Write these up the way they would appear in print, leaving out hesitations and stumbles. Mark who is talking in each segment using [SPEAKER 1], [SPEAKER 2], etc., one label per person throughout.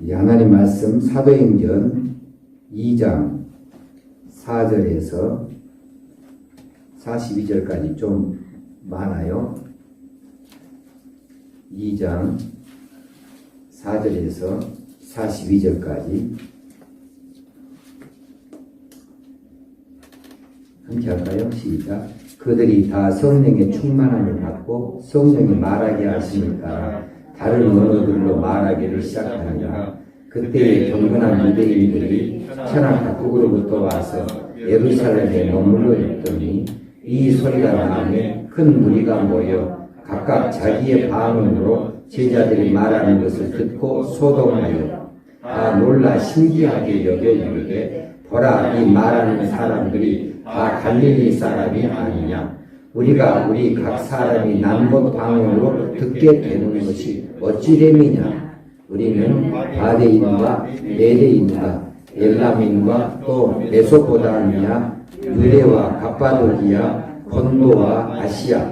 [SPEAKER 1] 이 하나님 말씀 사도행전 2장 4절에서 42절까지 좀 많아요. 2장 4절에서 42절까지 함께 할까요? 시작. 그들이 다 성령의 충만함을 받고 성령이 말하게 하심을 따라 다른 언어들로 말하기를 시작하니라. 그때에 경건한 유대인들이 천하 각국으로부터 와서 예루살렘에 머물러 있더니 이 소리가 나오매 큰 무리가 모여 각각 자기의 방언으로 제자들이 말하는 것을 듣고 소동하여 다 놀라 신기하게 여겨 이르되 보라, 이 말하는 사람들이 다 갈릴리 사람이 아니냐. 우리가 우리 각 사람이 남곳 방언으로 듣게 되는 것이 어찌됨이냐. 우리는 바데인과 메데인과 엘람인과 또 메소포다미아, 유대와 갑바도기아, 본도와 아시아,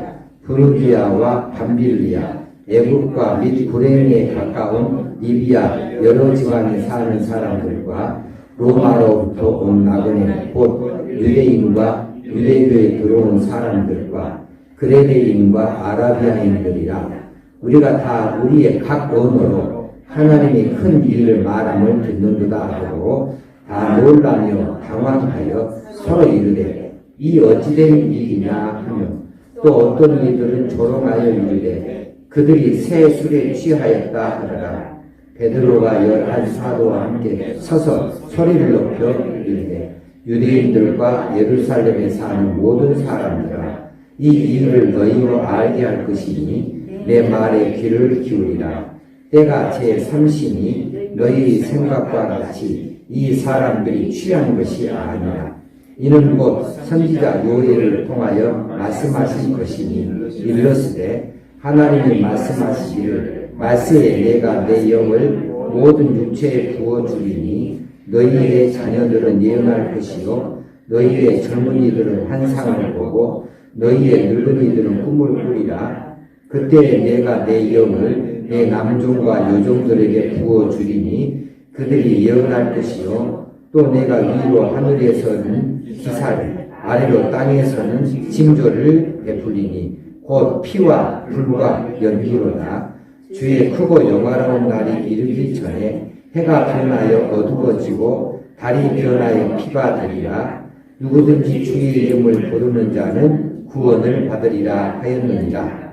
[SPEAKER 1] 프루기아와 밤빌리아, 애국과 및 구레네에 가까운 리비아 여러 지방에 사는 사람들과 로마로부터 온 나그네 곧 유대인과 유대교에 들어온 사람들과 그레네인과 아라비아인들이라. 우리가 다 우리의 각 언어로 하나님의 큰 일을 말함을 듣는도다 하고 다 놀라며 당황하여 서로 이르되 이 어찌된 일이냐 하며 또 어떤 이들은 조롱하여 이르되 그들이 새 술에 취하였다 하더라. 베드로가 11 사도와 함께 서서 소리를 높여 이르되 유대인들과 예루살렘에 사는 모든 사람들아, 이 일을 너희로 알게 할 것이니 내 말에 귀를 기울이라. 때가 제3시니 너희 생각과 같이 이 사람들이 취한 것이 아니라 이는 곧 선지자 요엘을 통하여 말씀하신 것이니 일러스되 하나님이 말씀하시기를 말세에 내가 내 영을 모든 육체에 부어주리니 너희의 자녀들은 예언할 것이요 너희의 젊은이들은 환상을 보고 너희의 늙은이들은 꿈을 꾸리라. 그때 내가 내 영을 내 남종과 여종들에게 부어주리니 그들이 예언할 것이요 또 내가 위로 하늘에서는 기사를 아래로 땅에서는 징조를 베풀리니 곧 피와 불과 연기로다. 주의 크고 영화로운 날이 이르기 전에 해가 변하여 어두워지고 달이 변하여 피가 되리라. 누구든지 주의 이름을 부르는 자는 구원을 받으리라 하였느니라.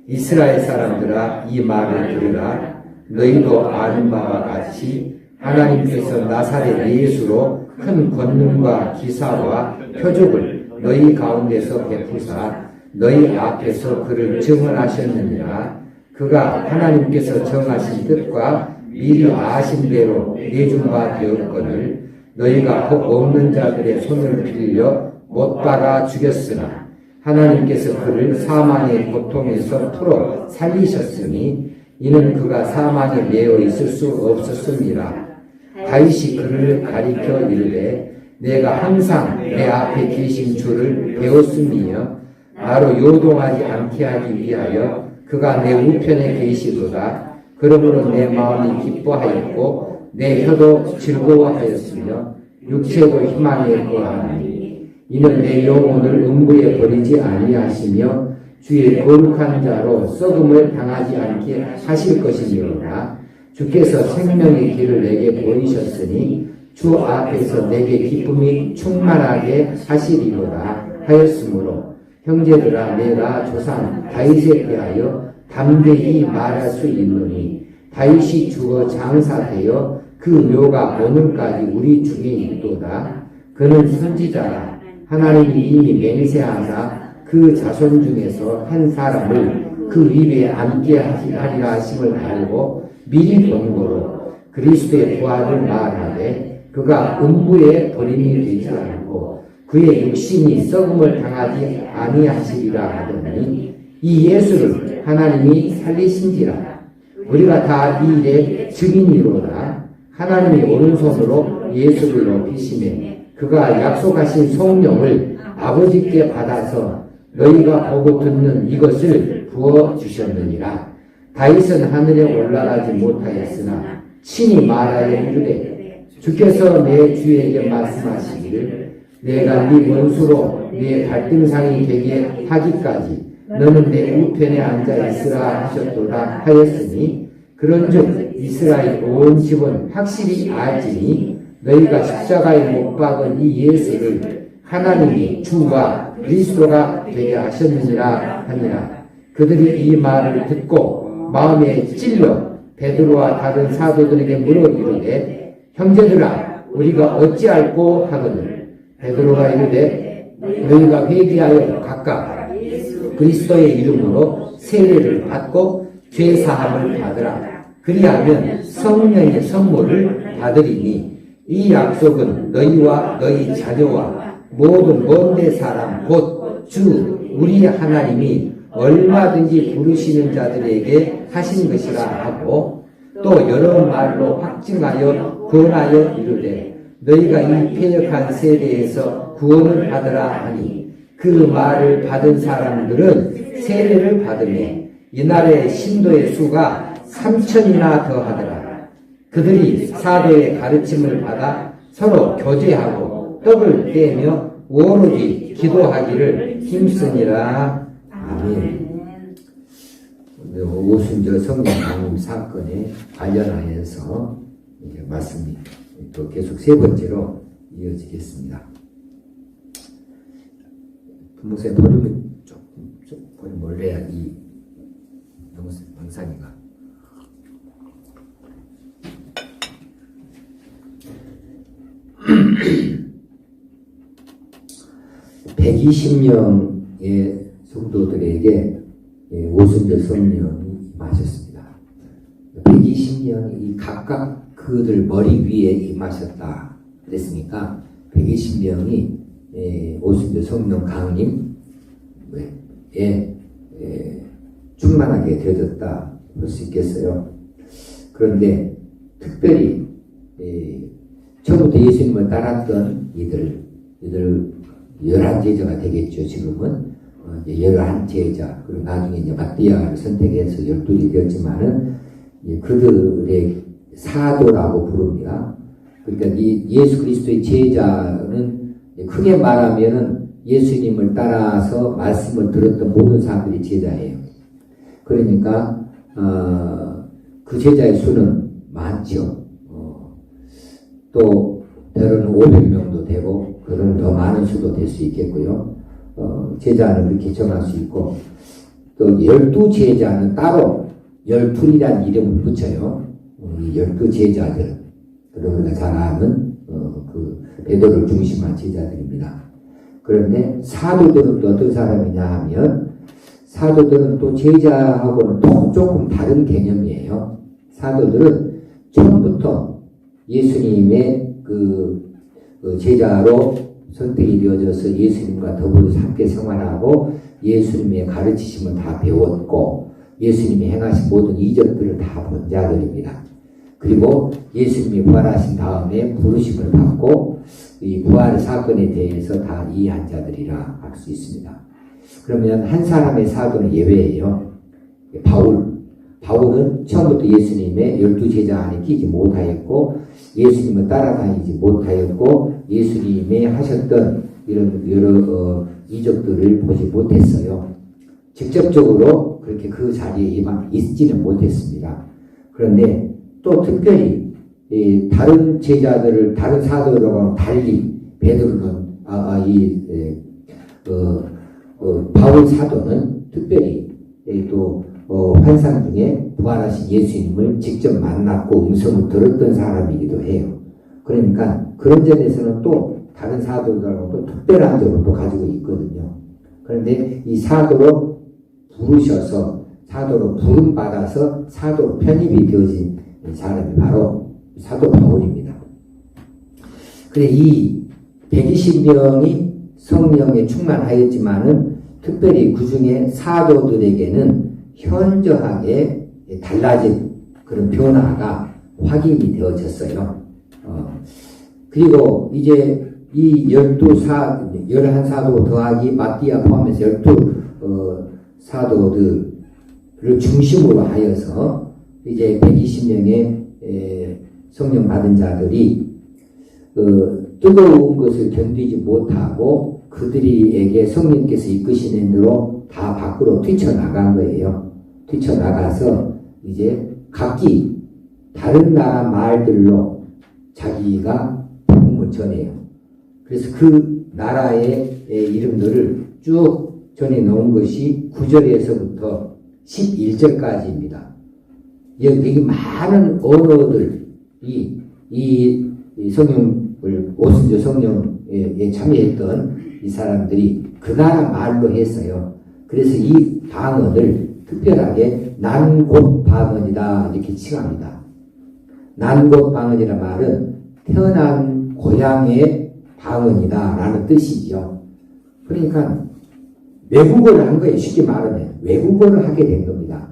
[SPEAKER 1] 이스라엘 사람들아, 이 말을 들으라. 너희도 아는 바와 같이 하나님께서 나사렛 예수로 큰 권능과 기사와 표적을 너희 가운데서 베푸사 너희 앞에서 그를 증언하셨느니라. 그가 하나님께서 정하신 뜻과 미리 아신 대로 내준 바 되었거늘 너희가 복 없는 자들의 손을 빌려 못 박아 죽였으나 하나님께서 그를 사망의 고통에서 풀어 살리셨으니 이는 그가 사망에 매여 있을 수 없었음이라. 다윗이 그를 가리켜 이르되 내가 항상 내 앞에 계신 주를 배웠음이며 나로 요동하지 않게 하기 위하여 그가 내 우편에 계시도다. 그러므로 내 마음이 기뻐하였고 내 혀도 즐거워하였으며 육체도 희망에 거하니 이는 내 영혼을 음부에 버리지 아니하시며 주의 거룩한 자로 썩음을 당하지 않게 하실 것이니라. 주께서 생명의 길을 내게 보이셨으니 주 앞에서 내게 기쁨이 충만하게 하시리로다 하였으므로 형제들아, 내가 조상 다윗에 대하여 담대히 말할 수 있노니 다윗이 죽어 장사되어 그 묘가 오늘까지 우리 중에 있도다. 그는 선지자라. 하나님이 이미 맹세하사 그 자손 중에서 한 사람을 그 위에 앉게 하리라 하심을 알고 미리 본 거로 그리스도의 부활을 말하되 그가 음부에 버림이 되지 않고 그의 육신이 썩음을 당하지 아니하시리라 하더니 이 예수를 하나님이 살리신지라. 우리가 다 이 일의 증인이로다. 하나님이 오른손으로 예수를 높이시매 그가 약속하신 성령을 아버지께 받아서 너희가 보고 듣는 이것을 부어주셨느니라. 다윗은 하늘에 올라가지 못하였으나 친히 말하여 이르되 주께서 내 주에게 말씀하시기를 내가 네 원수로 네 갈등상이 되게 하기까지 너는 내 우편에 앉아 있으라 하셨도다 하였으니 그런즉 이스라엘 온 집은 확실히 알지니 너희가 십자가에 못 박은 이 예수를 하나님이 주와 그리스도가 되게 하셨느니라 하니라. 그들이 이 말을 듣고 마음에 찔려 베드로와 다른 사도들에게 물어 이르되 형제들아 우리가 어찌할꼬 하거늘 베드로가 이르되 너희가 회개하여 각각 그리스도의 이름으로 세례를 받고 죄사함을 받으라. 그리하면 성령의 선물을 받으리니 이 약속은 너희와 너희 자녀와 모든 먼데 사람 곧 주 우리 하나님이 얼마든지 부르시는 자들에게 하신 것이라 하고 또 여러 말로 확증하여 구원하여 이르되 너희가 이 패역한 세대에서 구원을 받으라 하니 그 말을 받은 사람들은 세례를 받으며 이날의 신도의 수가 3,000이나 더하더라. 그들이 사도의 가르침을 받아 서로 교제하고 떡을 떼며 오로지 기도하기를 힘쓰니라. 아멘. 오순절 성령 강림 사건에 관련하여서 말씀이 또 계속 세 번째로 이어지겠습니다. 부모님 버리면 조금 몰래야 이 영상이가 120명의 성도들에게 오순절 성령이 임하셨습니다. 120명이 각각 그들 머리 위에 임하셨다 그랬으니까 120명이 오순절 성령 강림에 충만하게 되어졌다 볼 수 있겠어요. 그런데 특별히 처음부터 예수님을 따랐던 이들 11제자가 되겠죠. 지금은 11제자 그리고 나중에 이제 마띠아를 선택해서 12이 되었지만은 그들의 사도라고 부릅니다. 그러니까 이 예수 그리스도의 제자는 크게 말하면은 예수님을 따라서 말씀을 들었던 모든 사람들이 제자예요. 그러니까 그 제자의 수는 많죠. 또 때로는 500명도 되고 그런 더 많은 수도 될 수 있겠고요. 제자는 그렇게 정할 수 있고 또 12제자는 따로 열풀이라는 이름을 붙여요. 이 12제자들 우리가 잘 아는 그 베드로를 중심한 제자들입니다. 그런데 사도들은 또 어떤 사람이냐 하면 사도들은 또 제자하고는 조금 다른 개념이에요. 사도들은 처음부터 예수님의 그 제자로 선택이 되어져서 예수님과 더불어서 함께 생활하고 예수님의 가르치심을 다 배웠고 예수님이 행하신 모든 이적들을 다 본 자들입니다. 그리고 예수님이 부활하신 다음에 부르심을 받고 이 부활 사건에 대해서 다 이해한 자들이라 할 수 있습니다. 그러면 한 사람의 사도는 예외예요. 바울은 처음부터 예수님의 12제자 안에 끼지 못하였고 예수님을 따라다니지 못하였고 예수님이 하셨던 이런 여러 이적들을 보지 못했어요. 직접적으로 그렇게 그 자리에 있지는 못했습니다. 그런데 또 특별히 다른 제자들을 다른 사도들하고 달리 베드로는 바울 사도는 특별히 또 환상 중에 부활하신 예수님을 직접 만났고 음성을 들었던 사람이기도 해요. 그러니까 그런 점에서는 또 다른 사도들하고 또 특별한 점을 또 가지고 있거든요. 그런데 이 사도로 부르셔서 사도로 부름받아서 사도로 편입이 되어진 사람이 바로 사도 바울입니다. 그래 이 120명이 성령에 충만하였지만은 특별히 그 중에 사도들에게는 현저하게 달라진 그런 변화가 확인이 되어졌어요. 그리고 이제 이 11사도 더하기 마띠아 포함해서 12사도들을 중심으로 하여서 이제 120명의 성령 받은 자들이 뜨거운 것을 견디지 못하고 그들에게 성령께서 이끄시는 대로 다 밖으로 뛰쳐나간 거예요. 뛰쳐나가서 이제 각기 다른 나라 말들로 자기가 복음을 전해요. 그래서 그 나라의 이름들을 쭉 전해 놓은 것이 9절에서부터 11절까지입니다. 여기 많은 언어들이 이 성령을, 오순절 성령에 참여했던 이 사람들이 그 나라 말로 했어요. 그래서 이 방언을 특별하게 난곳 방언이다 이렇게 칭합니다. 난곳 방언이라 말은 태어난 고향의 방언이다 라는 뜻이죠. 그러니까 외국어를 한 거예요. 쉽게 말하면 외국어를 하게 된 겁니다.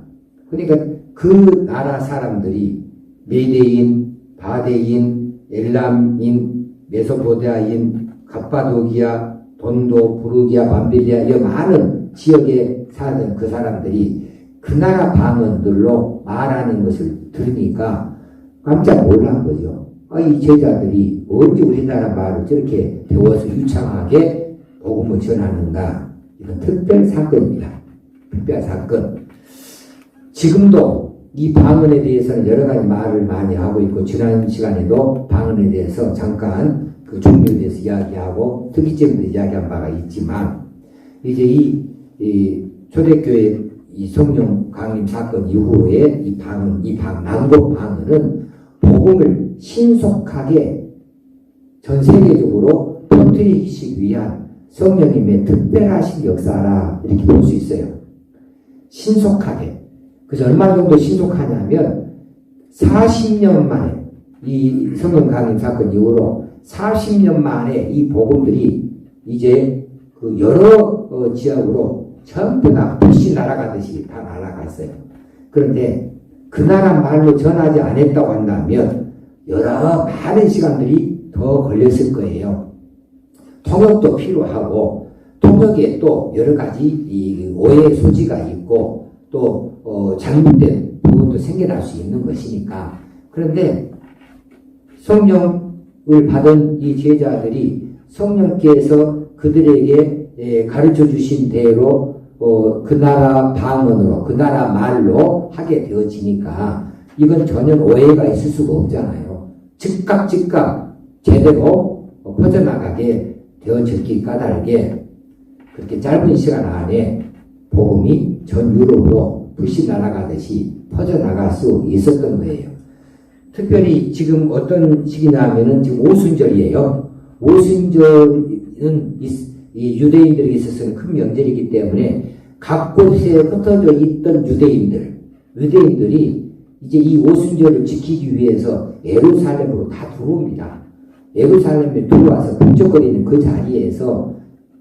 [SPEAKER 1] 그러니까 그 나라 사람들이 메데인, 바데인, 엘람인, 메소포타미아인, 갑바도기아, 돈도, 부르기아, 밤빌리아 이 많은 지역에 사는 그 사람들이 그 나라 방언들로 말하는 것을 들으니까 깜짝 놀란 거죠. 이 제자들이 언제 우리나라 말을 저렇게 배워서 유창하게 복음을 전하는가. 이건 특별 사건입니다. 특별 사건. 지금도 이 방언에 대해서는 여러 가지 말을 많이 하고 있고, 지난 시간에도 방언에 대해서 잠깐 그 종류에 대해서 이야기하고 특이점에 이야기한 바가 있지만, 이제 이 초대교회 이 성령 강림 사건 이후에 이 난국 방언은 복음을 신속하게 전 세계적으로 퍼뜨리기 위한 성령님의 특별하신 역사라 이렇게 볼 수 있어요. 신속하게. 그래서 얼마 정도 신속하냐면 40년 만에 이 성령 강림 사건 이후로 40년 만에 이 복음들이 이제 그 여러 지역으로 전부 다 불씨 날아가듯이 다 날아갔어요. 그런데 그 나라 말로 전하지 않았다고 한다면 여러 많은 시간들이 더 걸렸을 거예요. 통역도 필요하고, 통역에 또 여러 가지 이 오해의 소지가 있고, 또 잘못된 부분도 생겨날 수 있는 것이니까. 그런데 성령을 받은 이 제자들이 성령께서 그들에게 가르쳐 주신 대로 그 나라 방언으로, 그 나라 말로 하게 되어지니까 이건 전혀 오해가 있을 수가 없잖아요. 즉각 제대로 퍼져나가게 되어졌기 까닭에 그렇게 짧은 시간 안에 복음이 전 유럽으로 불씨 날아가듯이 퍼져나갈 수 있었던 거예요. 특별히 지금 어떤 시기냐면은 지금 오순절이에요. 오순절은 이 유대인들에게 있어서는 큰 명절이기 때문에 각 곳에 흩어져 있던 유대인들이 이제 이 오순절을 지키기 위해서 예루살렘으로 다 들어옵니다. 예루살렘에 들어와서 북적거리는 그 자리에서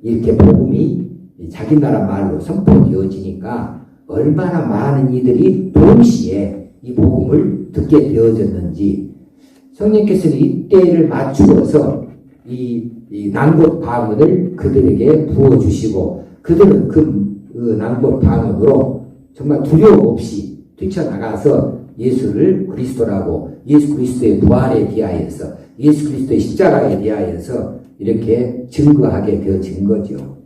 [SPEAKER 1] 이렇게 복음이 자기 나라 말로 선포되어지니까 얼마나 많은 이들이 동시에 이 복음을 듣게 되어졌는지, 성령께서는 이때를 맞추어서 이 난곳 방언을 그들에게 부어주시고, 그들은 그 난곳 방언으로 정말 두려움 없이 뛰쳐나가서 예수를 그리스도라고, 예수 그리스도의 부활에 대하여서, 예수 그리스도의 십자가에 대하여서 이렇게 증거하게 되어진 거죠.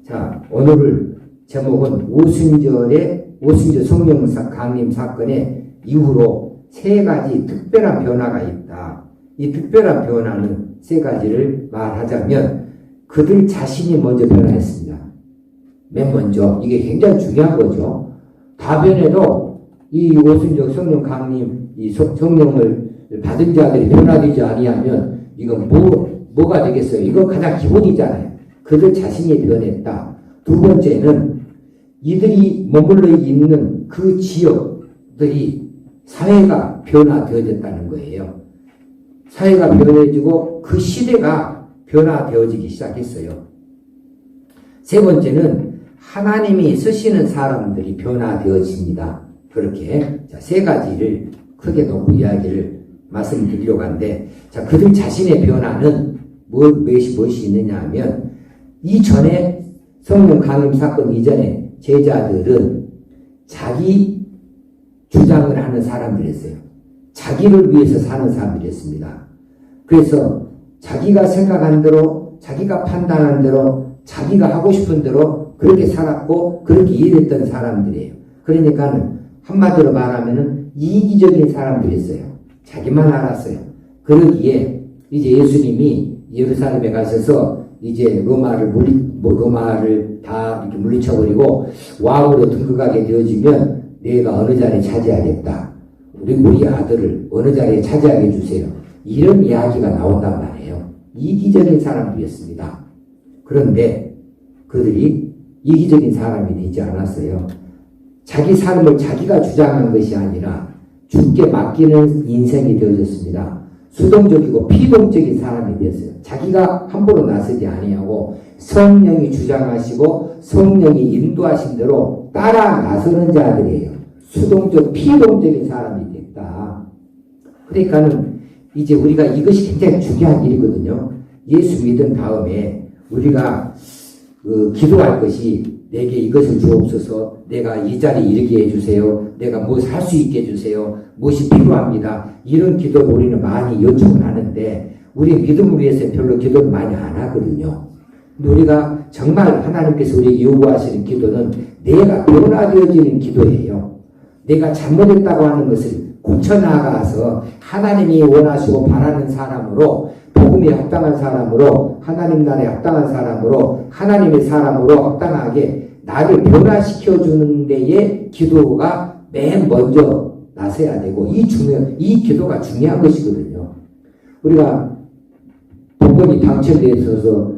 [SPEAKER 1] 자, 오늘 제목은 오순절 성령 강림 사건의 이후로 세 가지 특별한 변화가 있다. 이 특별한 변화는 세 가지를 말하자면, 그들 자신이 먼저 변화했습니다. 맨 먼저, 이게 굉장히 중요한 거죠. 다변에도 이 오순절 성령 강림, 이 성령을 받은 자들이 변화되지 아니하면 이건 뭐가 되겠어요? 이건 가장 기본이잖아요. 그들 자신이 변했다. 두 번째는 이들이 머물러 있는 그 지역들이 사회가 변화되어졌다는 거예요. 사회가 변해지고 그 시대가 변화되어지기 시작했어요. 세 번째는 하나님이 쓰시는 사람들이 변화되어집니다. 그렇게 세 가지를 크게 놓고 이야기를 말씀드리려고 하는데, 자, 그들 자신의 변화는 무엇이 있느냐 하면, 이전에 성령 강림 사건 이전에 제자들은 자기 주장을 하는 사람들이었어요. 자기를 위해서 사는 사람들이었습니다. 그래서 자기가 생각한 대로, 자기가 판단한 대로, 자기가 하고 싶은 대로 그렇게 살았고 그렇게 일했던 사람들이에요. 그러니까 한마디로 말하면은 이기적인 사람들이었어요. 자기만 알았어요. 그러기에 이제 예수님이 예루살렘에 가셔서 이제 로마를 다 이렇게 물리쳐버리고 왕으로 등극하게 되어지면 내가 어느 자리에 차지하겠다. 우리 아들을 어느 자리에 차지하게 해주세요. 이런 이야기가 나온단 말이에요. 이기적인 사람들이었습니다. 그런데 그들이 이기적인 사람이 되지 않았어요. 자기 삶을 자기가 주장한 것이 아니라 주께 맡기는 인생이 되어졌습니다. 수동적이고 피동적인 사람이 되었어요. 자기가 함부로 나서지 아니하고 성령이 주장하시고 성령이 인도하신 대로 따라 나서는 자들이에요. 수동적, 피동적인 사람이 됐다. 그러니까는 이제 우리가 이것이 굉장히 중요한 일이거든요. 예수 믿은 다음에 우리가 기도할 것이 내게 이것을 주옵소서, 내가 이 자리에 이르게 해주세요, 내가 무엇을 할 수 있게 해주세요, 무엇이 필요합니다. 이런 기도를 우리는 많이 요청을 하는데 우리 믿음을 위해서 별로 기도를 많이 안 하거든요. 근데 우리가 정말 하나님께서 우리에게 요구하시는 기도는 내가 변화되어지는 기도예요. 내가 잘못했다고 하는 것을 고쳐나가서 하나님이 원하시고 바라는 사람으로, 복음에 합당한 사람으로, 하나님 나라에 합당한 사람으로, 하나님의 사람으로 합당하게 나를 변화시켜주는 데에 기도가 맨 먼저 나서야 되고, 이 기도가 중요한 것이거든요. 우리가 복권이 당첨되어 있어서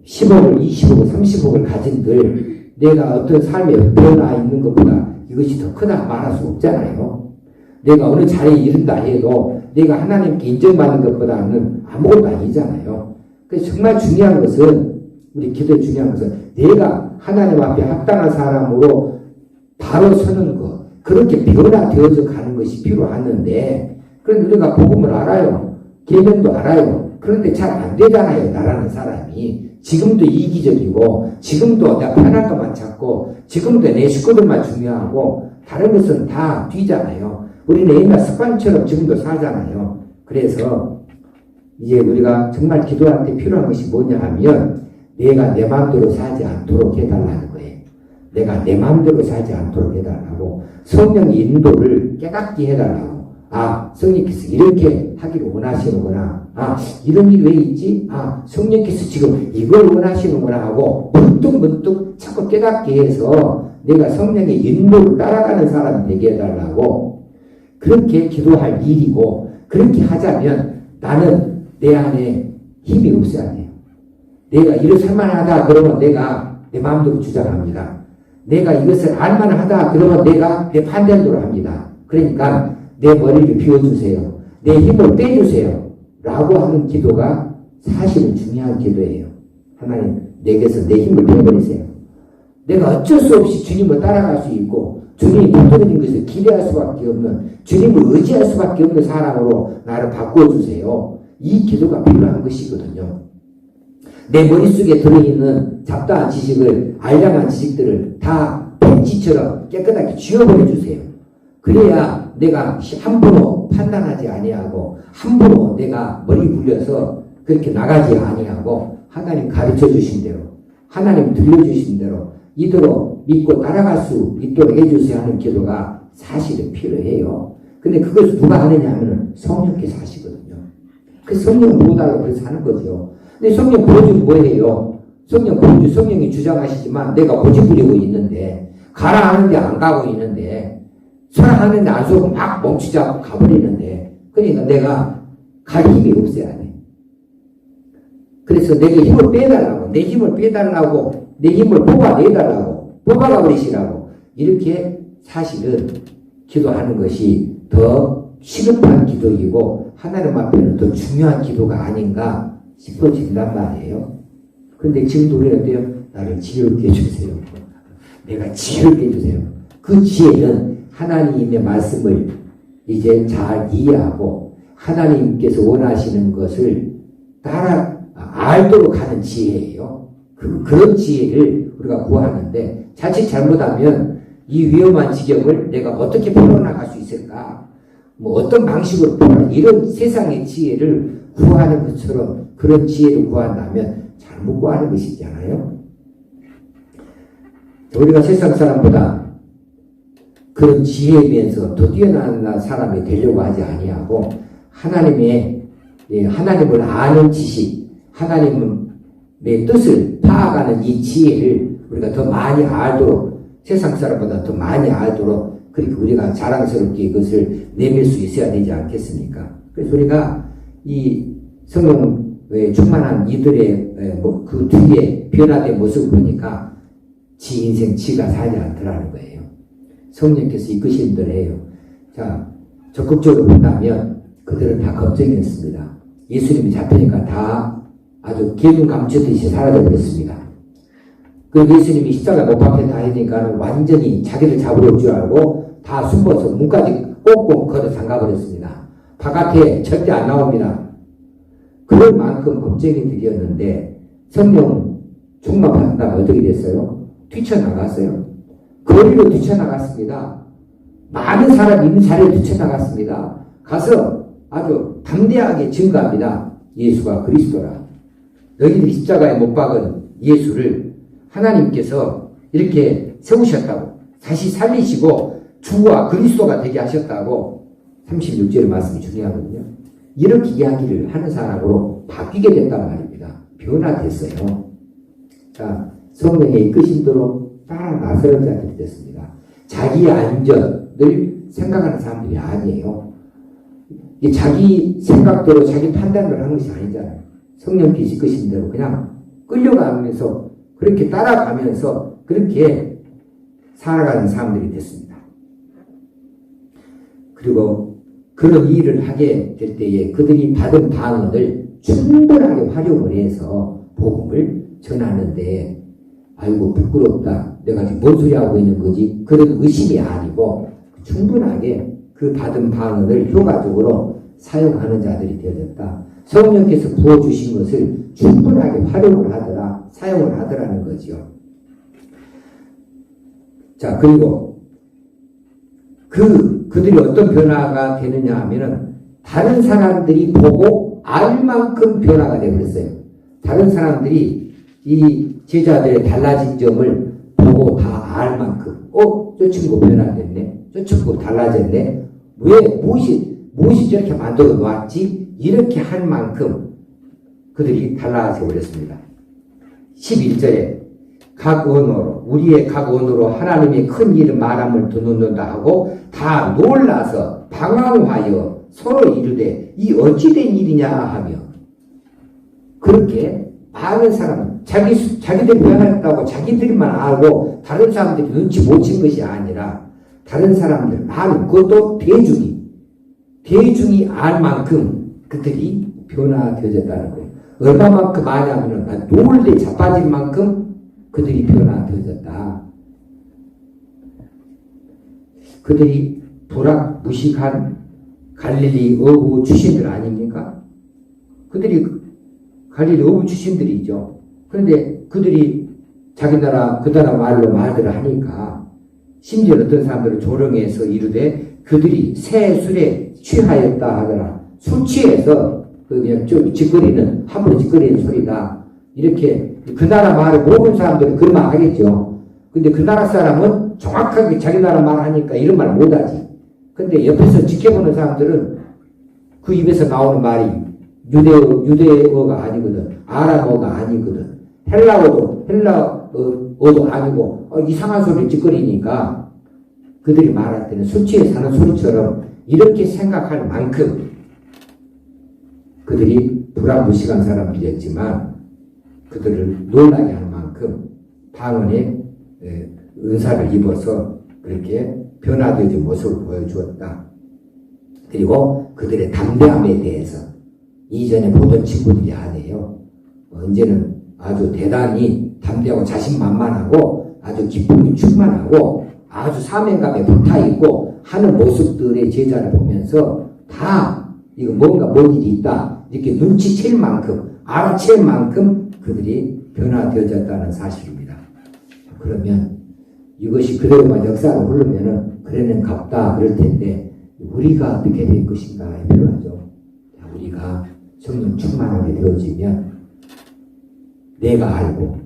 [SPEAKER 1] 10억을, 20억을, 30억을 가진들 내가 어떤 삶에 변화 있는 것보다 이것이 더 크다 말할 수 없잖아요. 내가 어느 자리에 이른다 해도 내가 하나님께 인정받는 것보다는 아무것도 아니잖아요. 그래서 정말 중요한 것은, 우리 기도에 중요한 것은 내가 하나님 앞에 합당한 사람으로 바로 서는 것, 그렇게 변화되어져 가는 것이 필요하는데, 그런데 우리가 복음을 알아요. 계명도 알아요. 그런데 잘 안 되잖아요. 나라는 사람이. 지금도 이기적이고, 지금도 내가 편한 것만 찾고, 지금도 내 식구들만 중요하고, 다른 것은 다 뒤잖아요. 우리는 옛날 습관처럼 지금도 살잖아요. 그래서 이제 우리가 정말 기도할 때 필요한 것이 뭐냐 하면, 내가 내 마음대로 살지 않도록 해달라는 거예요. 내가 내 마음대로 살지 않도록 해달라고, 성령의 인도를 깨닫게 해달라고. 성령께서 이렇게 하기를 원하시는구나. 이런 일이 왜 있지? 성령께서 지금 이걸 원하시는구나 하고 문득문득 자꾸 깨닫게 해서 내가 성령의 인도를 따라가는 사람이 되게 해달라고, 그렇게 기도할 일이고, 그렇게 하자면 나는 내 안에 힘이 없어야 돼요. 내가 이를 살만하다 그러면 내가 내 마음대로 주장합니다. 내가 이것을 알만하다 그러면 내가 내 반대로 합니다. 그러니까 내 머리를 비워주세요, 내 힘을 빼주세요 라고 하는 기도가 사실은 중요한 기도예요. 하나님, 내게서 내 힘을 빼버리세요. 내가 어쩔 수 없이 주님을 따라갈 수 있고, 주님이 보통적인 것을 기대할 수밖에 없는, 주님을 의지할 수밖에 없는 사람으로 나를 바꿔주세요. 이 기도가 필요한 것이거든요. 내 머릿속에 들어있는 잡다한 지식을, 알량한 지식들을 다 펜지처럼 깨끗하게 지워버려 주세요. 그래야 내가 함부로 판단하지 아니하고, 함부로 내가 머리 굴려서 그렇게 나가지 아니하고, 하나님 가르쳐 주신 대로, 하나님 들려주신 대로 이대로 믿고 따라갈 수 있도록 해주세요 하는 기도가 사실은 필요해요. 근데 그것을 누가 하느냐 하면 성령께서 하시거든요. 그 성령 부어달라고 그래서 하는 거죠. 근데 성령 부어주면 뭐예요? 성령이 주장하시지만 내가 고집 부리고 있는데, 가라 하는데 안 가고 있는데, 서라 하는데 안 서고 막 멈추지 않고 가버리는데, 그러니까 내가 갈 힘이 없어야 돼. 그래서 내게 힘을 빼달라고, 내 힘을 빼달라고, 내 힘을 뽑아내달라고, 뽑아가 버리시라고, 이렇게 사실은 기도하는 것이 더 시급한 기도이고 하나님 앞에는 더 중요한 기도가 아닌가 싶어진단 말이에요. 그런데 지금도 우리는 어때요? 나를 지혜롭게 해주세요. 내가 지혜롭게 해주세요. 그 지혜는 하나님의 말씀을 이제 잘 이해하고 하나님께서 원하시는 것을 알도록 하는 지혜예요. 그런 지혜를 우리가 구하는데, 자칫 잘못하면 이 위험한 지경을 내가 어떻게 풀어나갈 수 있을까? 뭐 어떤 방식으로 이런 세상의 지혜를 구하는 것처럼 그런 지혜를 구한다면 잘못 구하는 것이잖아요. 우리가 세상 사람보다 그런 지혜에 비해서 더 뛰어난 사람이 되려고 하지 아니하고 하나님을 아는 지식, 하나님의 뜻을 파악하는 이 지혜를 우리가 더 많이 알도록, 세상 사람보다 더 많이 알도록 그렇게 우리가 자랑스럽게 이것을 내밀 수 있어야 되지 않겠습니까? 그래서 우리가 이 성령에 충만한 이들의 그 뒤에 변화된 모습을 보니까 지 인생 지가 살지 않더라는 거예요. 성령께서 이끄신 대로 해요. 자, 적극적으로 본다면 그들은 다 겁쟁이였습니다. 예수님이 잡히니까 다 아주 개눈 감추듯이 사라져버렸습니다. 그 예수님이 십자가 못 박혀 다니니까 완전히 자기를 잡으려 올 줄 알고 다 숨어서 문까지 꽁꽁 걸어 잠가버렸습니다. 바깥에 절대 안 나옵니다. 그럴 만큼 겁쟁이들이었는데 성령 충만 받는다면 어떻게 됐어요? 뛰쳐나갔어요. 거리로 뛰쳐나갔습니다. 많은 사람이 있는 자리에 뛰쳐나갔습니다. 가서 아주 담대하게 증거합니다. 예수가 그리스도라. 너희들이 십자가에 못 박은 예수를 하나님께서 이렇게 세우셨다고, 다시 살리시고 주와 그리스도가 되게 하셨다고 36절의 말씀이 중요하거든요. 이렇게 이야기를 하는 사람으로 바뀌게 됐단 말입니다. 변화됐어요. 자, 성령의 이끄신 대로 따라 나서는 자들이 됐습니다. 자기의 안전을 생각하는 사람들이 아니에요. 자기 생각대로 자기 판단을 하는 것이 아니잖아요. 성령께서 이끄신 대로 그냥 끌려가면서 그렇게 따라가면서 그렇게 살아가는 사람들이 됐습니다. 그리고 그런 일을 하게 될 때에 그들이 받은 방언을 충분하게 활용을 해서 복음을 전하는데 아이고 부끄럽다. 내가 지금 뭔 소리 하고 있는 거지? 그런 의심이 아니고 충분하게 그 받은 방언을 효과적으로 사용하는 자들이 되어졌다. 성령께서 부어주신 것을 충분하게 활용을 하더라, 사용을 하더라는 거죠. 자, 그리고 그들이 어떤 변화가 되느냐 하면은 다른 사람들이 보고 알 만큼 변화가 되어버렸어요. 다른 사람들이 이 제자들의 달라진 점을 보고 다 알 만큼, 저 친구 변화됐네, 저 친구 달라졌네, 무엇이 저렇게 만들어 놓았지? 이렇게 할 만큼 그들이 달라져 버렸습니다. 11절에 우리의 각 언어로 하나님의 큰 일을 말함을 듣는다 하고 다 놀라서 방황하여 서로 이르되 이 어찌된 일이냐 하며, 그렇게 많은 사람은 자기들이 변했다고 자기들만 알고 다른 사람들이 눈치 못 챈 것이 아니라 다른 사람들 많은, 그것도 대중이 알 만큼 그들이 변화되어졌다는 거예요. 얼마만큼 아냐면은 놀래 자빠질 만큼 그들이 변화되어졌다. 그들이 무식한 갈릴리 어부 출신들 아닙니까? 그들이 갈릴리 어부 출신들이죠. 그런데 그들이 자기 나라 그 나라 말을 하니까 심지어 어떤 사람들을 조롱해서 이르되 그들이 새 술에 취하였다 하더라. 술 취해서 그냥 좀 함부로 짓거리는 소리다. 이렇게 그 나라 말을 모르는 사람들은 그런 말 하겠죠. 근데 그 나라 사람은 정확하게 자기 나라 말 하니까 이런 말 못하지. 근데 옆에서 지켜보는 사람들은 그 입에서 나오는 말이 유대어가 아니거든. 아람어가 아니거든. 헬라어도 아니고 이상한 소리를 짓거리니까 그들이 말할 때는 술 취해 사는 소리처럼 이렇게 생각할 만큼 그들이 불안무식한 사람들이었지만 그들을 놀라게 할 만큼 방언의 은사를 입어서 그렇게 변화되어진 모습을 보여주었다. 그리고 그들의 담대함에 대해서 이전에 보던 친구들이 아니에요. 이제는 아주 대단히 담대하고 자신만만하고 아주 기쁨이 충만하고 아주 사명감에 불타있고 하는 모습들의 제자를 보면서 다 이거 뭔 일이 있다 이렇게 눈치챌 만큼 알아챌 만큼 그들이 변화되어졌다는 사실입니다. 그러면 이것이 그대로만 역사로 흐르면은 그래는 갑다 그럴 텐데 우리가 어떻게 될 것인가에 필요하죠. 우리가 성령 충만하게 되어지면 내가 알고,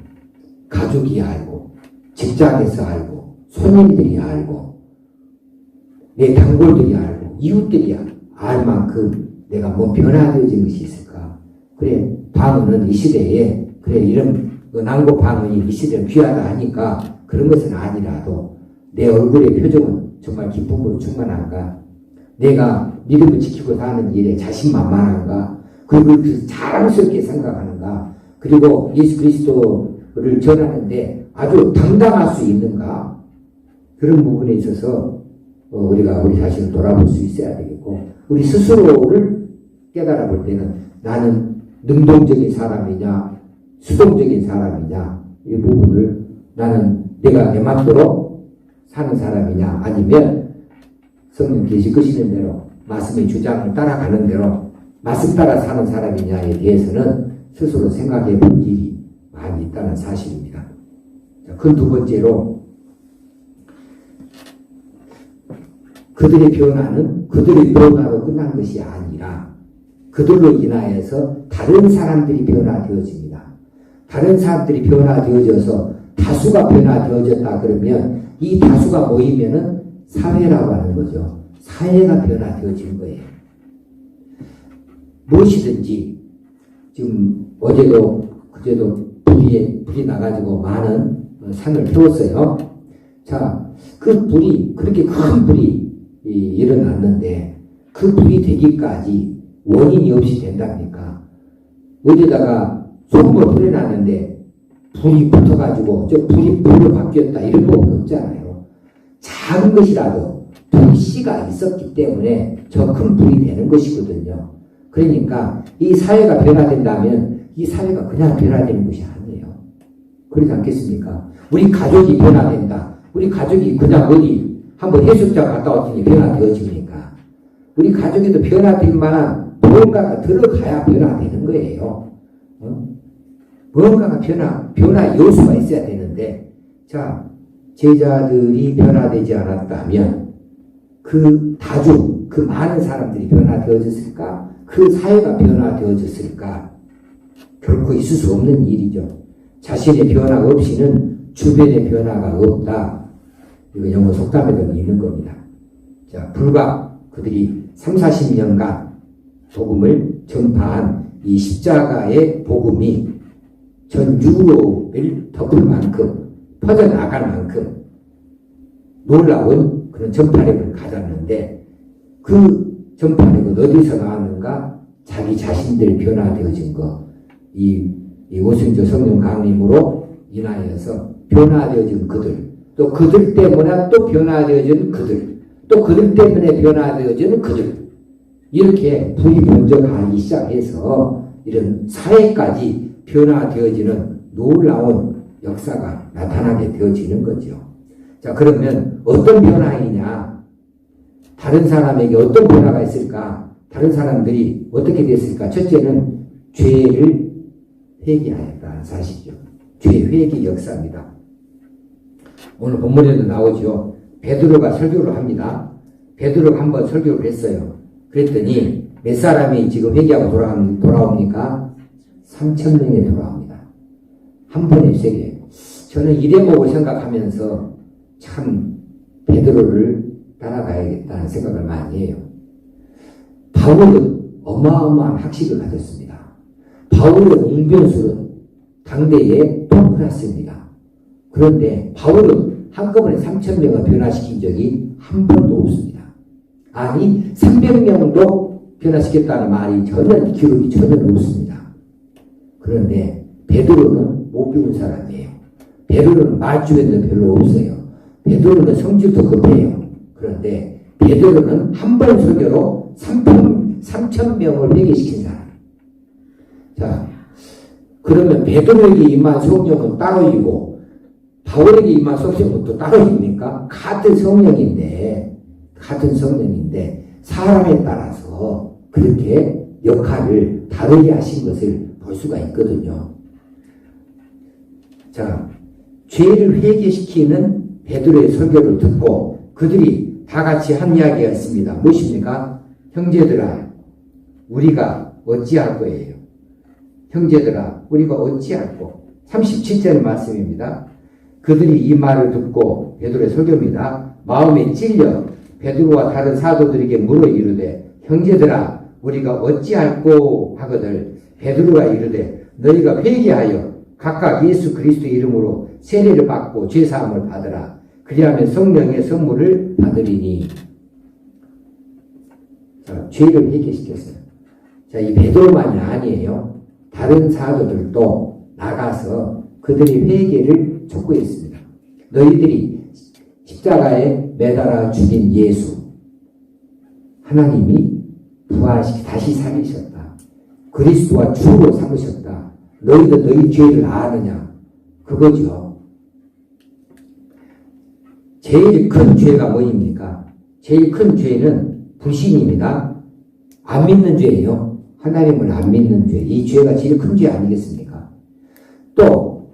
[SPEAKER 1] 가족이 알고, 직장에서 알고, 손님들이 알고, 내 단골들이 알고, 이웃들이 알 만큼 내가 뭐 변화되어진 것이 있을까? 그래, 방언은 이 시대에, 그래, 이런 난고 방언이 이 시대에 귀하다 하니까 그런 것은 아니라도 내 얼굴의 표정은 정말 기쁨으로 충만한가? 내가 믿음을 지키고 사는 일에 자신만만한가? 그리고 그 자랑스럽게 생각하는가? 그리고 예수 그리스도를 전하는데 아주 당당할 수 있는가? 그런 부분에 있어서 우리가 우리 자신을 돌아볼 수 있어야 되겠고, 우리 스스로를 깨달아 볼 때는 나는 능동적인 사람이냐, 수동적인 사람이냐, 이 부분을 나는 내가 내 맘대로 사는 사람이냐, 아니면 성령 계시 끄시는 대로 말씀의 주장을 따라가는 대로 말씀 따라 사는 사람이냐에 대해서는 스스로 생각해 볼 일이 많이 있다는 사실입니다. 그 두 번째로, 그들의 변화는 그들의 변화로 끝난 것이 아니라 그들로 인하여서 다른 사람들이 변화되어집니다. 다른 사람들이 변화되어져서 다수가 변화되어졌다 그러면 이 다수가 모이면은 사회라고 하는 거죠. 사회가 변화되어진 거예요. 무엇이든지 지금 어제도 그제도 불이 나가지고 많은 산을 태웠어요. 자, 그 불이 그렇게 큰 불이 일어났는데 그 불이 되기까지 원인이 없이 된답니까? 어디다가 소금을 뿌려놨는데 불이 붙어가지고 저 불이 불로 바뀌었다 이런 건 없잖아요. 작은 것이라도 불씨가 있었기 때문에 저 큰 불이 되는 것이거든요. 그러니까 이 사회가 변화된다면 이 사회가 그냥 변화되는 것이 아니에요. 그렇지 않겠습니까? 우리 가족이 변화된다. 우리 가족이 그냥 어디 한번 해수욕장 갔다 왔더니 변화되어집니까? 우리 가족에도 변화될 만한 무언가가 들어가야 변화되는 거예요. 무언가가 변화 요소가 있어야 되는데, 자, 제자들이 변화되지 않았다면 그 다중, 그 많은 사람들이 변화되어졌을까? 그 사회가 변화되어졌을까? 결코 있을 수 없는 일이죠. 자신의 변화가 없이는 주변의 변화가 없다. 이거 영어 속담에도 있는 겁니다. 자, 불과 그들이 30-40년간 복음을 전파한 이 십자가의 복음이 전 유럽을 덮을 만큼, 퍼져나갈 만큼 놀라운 그런 전파력을 가졌는데, 그 전파력은 어디서 나왔는가? 자기 자신들 변화되어진 것. 이 오순절 성령 강림으로 인하여서 변화되어진 그들, 또 그들 때문에 또 변화되어진 그들, 또 그들 때문에 변화되어지는 그들, 이렇게 불이 번져가기 시작해서 이런 사회까지 변화되어지는 놀라운 역사가 나타나게 되어지는 거죠. 자, 그러면 어떤 변화이냐? 다른 사람에게 어떤 변화가 있을까? 다른 사람들이 어떻게 됐을까? 첫째는 죄를 회개하였다는 사실이죠. 죄 회개 역사입니다. 오늘 본문에도 나오죠. 베드로가 설교를 합니다. 베드로가 한번 설교를 했어요. 그랬더니 몇 사람이 지금 회개하고 돌아옵니까? 3,000명이 돌아옵니다. 한 번에 세게. 저는 이 대목을 생각하면서 참 베드로를 따라가야겠다는 생각을 많이 해요. 바울은 어마어마한 학식을 가졌습니다. 바울의 웅변술은 당대에 토플했습니다. 그런데 바울은 한꺼번에 3,000명을 변화시킨 적이 한 번도 없습니다. 아니 300명도 변화시켰다는 말이 기록이 전혀 없습니다. 그런데 베드로는 못 배운 사람이에요. 베드로는 말주변도 별로 없어요. 베드로는 성질도 급해요. 그런데 베드로는 한 번 설교로 3,000명을 회개시킨 사람. 자, 그러면 베드로에게 임한 성령은 따로이고 바울에게 임한 성령은 또 따로입니까? 같은 성령인데 사람에 따라서 그렇게 역할을 다르게 하신 것을 볼 수가 있거든요. 자, 죄를 회개시키는 베드로의 설교를 듣고 그들이 다 같이 한 이야기가 있습니다. 무엇입니까? 형제들아, 우리가 어찌할 거예요? 형제들아, 우리가 어찌할꼬? 37절 말씀입니다. 그들이 이 말을 듣고 베드로의 설교입니다. 마음에 찔려 베드로와 다른 사도들에게 물어 이르되 형제들아, 우리가 어찌할꼬 하거늘 베드로가 이르되 너희가 회개하여 각각 예수 그리스도의 이름으로 세례를 받고 죄사함을 받으라. 그리하면 성령의 선물을 받으리니. 자, 죄를 회개시켰어요. 자, 이 베드로만이 아니에요. 다른 사도들도 나가서 그들의 회개를 촉구했습니다. 너희들이 십자가에 매달아 죽인 예수, 하나님이 부활시키 다시 살리셨다. 그리스도와 주로 삼으셨다. 너희도 너희 죄를 아느냐? 그거죠. 제일 큰 죄가 뭐입니까? 제일 큰 죄는 불신입니다. 안 믿는 죄예요. 하나님을 안 믿는 죄. 이 죄가 제일 큰 죄 아니겠습니까? 또,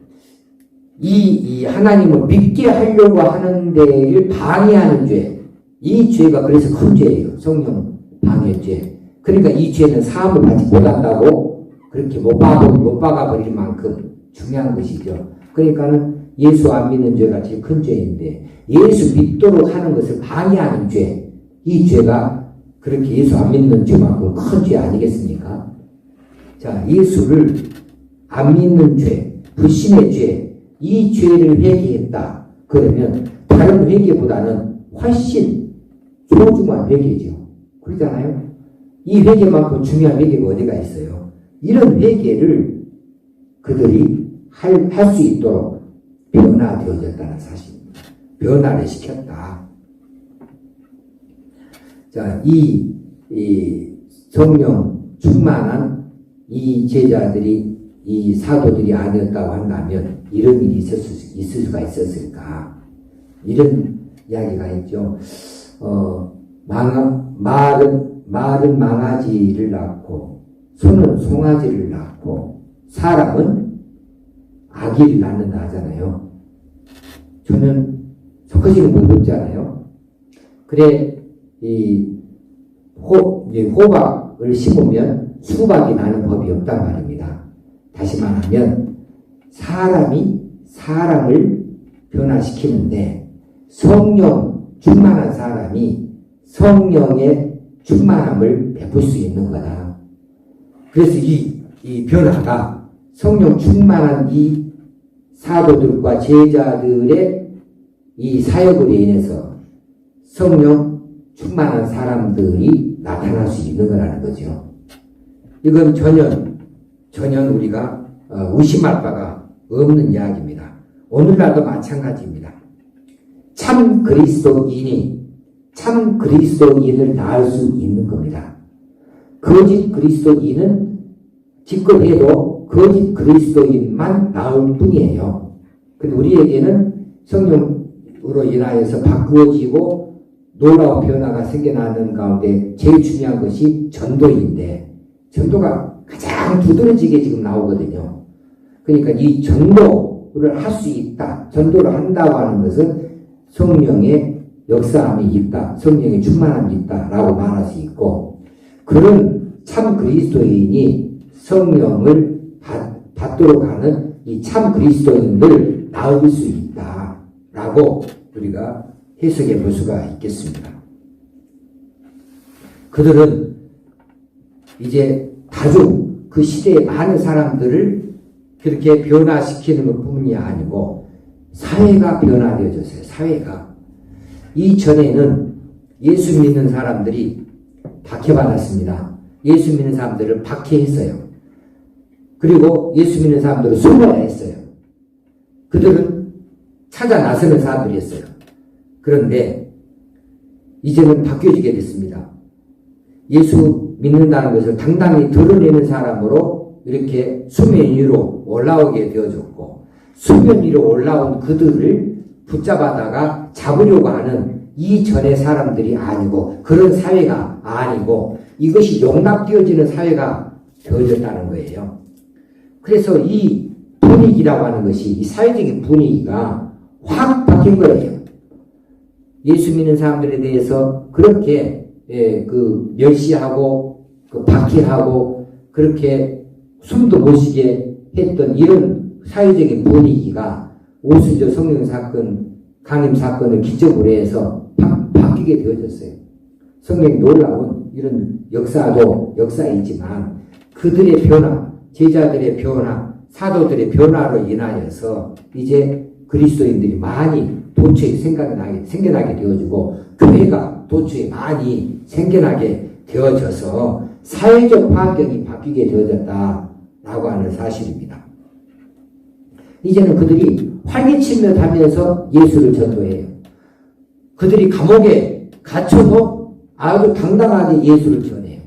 [SPEAKER 1] 이 하나님을 믿게 하려고 하는 데를 방해하는 죄. 이 죄가 그래서 큰 죄예요. 성령 방해죄. 그러니까 이 죄는 사함을 받지 못한다고 그렇게 못 박아버릴 만큼 중요한 것이죠. 그러니까는 예수 안 믿는 죄가 제일 큰 죄인데, 예수 믿도록 하는 것을 방해하는 죄. 이 죄가 그렇게 예수 안 믿는 죄만큼 큰 죄 아니겠습니까? 자, 예수를 안 믿는 죄, 불신의 죄, 이 죄를 회개했다. 그러면 다른 회개보다는 훨씬 소중한 회개죠. 그러잖아요? 이 회개만큼 중요한 회개가 어디가 있어요? 이런 회개를 그들이 할 수 있도록 변화되어졌다는 사실입니다. 변화를 시켰다. 자, 이 성령 충만한 이 제자들이, 이 사도들이 아니었다고 한다면 이런 일이 있을 수가 있었을까? 이런 이야기가 있죠. 말은 망아지를 낳고, 소는 송아지를 낳고, 사람은 아기를 낳는다 하잖아요. 저는 석가시는 못 없잖아요. 그래, 호박을 심으면 수박이 나는 법이 없단 말입니다. 다시 말하면, 사람이 사람을 변화시키는데, 성령 충만한 사람이 성령의 충만함을 베풀 수 있는 거다. 그래서 이 변화가 성령 충만한 이 사도들과 제자들의 이 사역으로 인해서 성령 충만한 사람들이 나타날 수 있는 거라는 거죠. 이건 전혀 우리가 의심할 바가 없는 이야기입니다. 오늘날도 마찬가지입니다. 참 그리스도인을 낳을 수 있는 겁니다. 거짓 그리스도인은 기껏해도 거짓 그리스도인만 낳을 뿐이에요. 근데 우리에게는 성령으로 인하여서 바꾸어지고 놀라운 변화가 생겨나는 가운데 제일 중요한 것이 전도인데, 전도가 가장 두드러지게 지금 나오거든요. 그러니까 이 전도를 할 수 있다, 전도를 한다고 하는 것은 성령의 역사함이 있다, 성령의 충만함이 있다라고 말할 수 있고, 그런 참 그리스도인이 성령을 받도록 하는 이 참 그리스도인을 낳을 수 있다라고 우리가 해석해 볼 수가 있겠습니다. 그들은 이제 다중 그 시대의 많은 사람들을 그렇게 변화시키는 것뿐이 아니고 사회가 변화되어졌어요. 사회가. 이전에는 예수 믿는 사람들이 박해받았습니다. 예수 믿는 사람들을 박해했어요. 그리고 예수 믿는 사람들을 숨어야 했어요. 그들은 찾아 나서는 사람들이었어요. 그런데 이제는 바뀌어지게 됐습니다. 예수 믿는다는 것을 당당히 드러내는 사람으로 이렇게 수면 위로 올라오게 되어졌고, 수면 위로 올라온 그들을 붙잡아다가 잡으려고 하는 이전의 사람들이 아니고, 그런 사회가 아니고, 이것이 용납되어지는 사회가 되어졌다는 거예요. 그래서 이 분위기라고 하는 것이, 이 사회적인 분위기가 확 바뀐 거예요. 예수 믿는 사람들에 대해서 그렇게 그 멸시하고 그 박해하고 그렇게 숨도 못 쉬게 했던 이런 사회적인 분위기가 오순절 성령 사건, 강림 사건을 기점으로 해서 바뀌게 되어졌어요. 성령이 놀라운 이런 역사도 역사이지만 그들의 변화, 제자들의 변화, 사도들의 변화로 인하여서 이제 그리스도인들이 많이 도처에 생겨나게 되어지고 교회가 도처에 많이 생겨나게 되어져서 사회적 환경이 바뀌게 되어졌다라고 하는 사실입니다. 이제는 그들이 활기치며 다니면서 예수를 전도해요. 그들이 감옥에 갇혀도 아주 당당하게 예수를 전해요.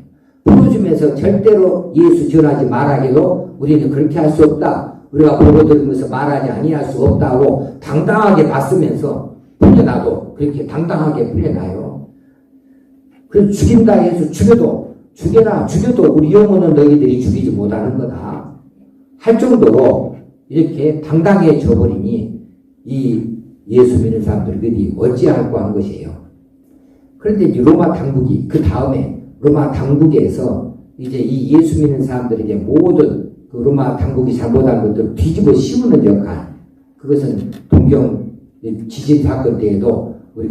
[SPEAKER 1] 풀어주면서 절대로 예수 전하지 말아게도 우리는 그렇게 할 수 없다. 우리가 보고 들으면서 말하지 아니할 수 없다고 당당하게 봤으면서 풀려나도 그렇게 당당하게 풀려나요. 그래서 죽인다 해서 죽여라. 죽여도 우리 영혼은 너희들이 죽이지 못하는 거다. 할 정도로 이렇게 당당해져 버리니 이 예수 믿는 사람들이 어찌할까 한 것이에요. 그런데 이제 로마 당국이 그 다음에 로마 당국에서 이제 이 예수 믿는 사람들에게 모든 그 로마 당국이 잘못한 것들을 뒤집어 씌우는 역할, 그것은 동경 지진 사건 때에도 우리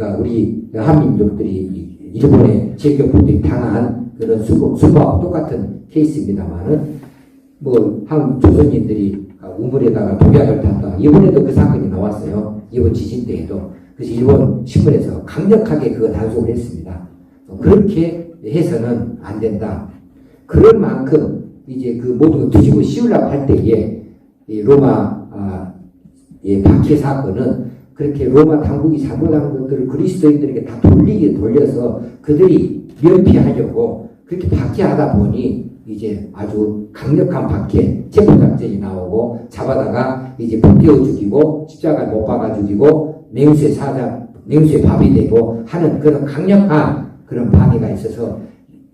[SPEAKER 1] 한민족들이 일본의 제격분들이 당한 그런 수모와 똑같은 케이스입니다만은 한 조선인들이 우물에다가 독약을 탔다. 이번에도 그 사건이 나왔어요. 이번 지진 때에도. 그래서 일본 신문에서 강력하게 그거 단속을 했습니다. 그렇게 해서는 안 된다. 그런 만큼 이제 그 모든 걸 뒤집어 씌우려고 할 때에 이 로마 박해 사건은 그렇게 로마 당국이 잘못한 것들을 그리스도인들에게 다 돌려서 그들이 면피하려고 그렇게 박해하다 보니 이제 아주 강력한 박해, 체포작전이 나오고 잡아다가 이제 불태워 죽이고 십자가에 못 박아 죽이고 냉수에 밥이 되고 하는 그런 강력한 그런 방해가 있어서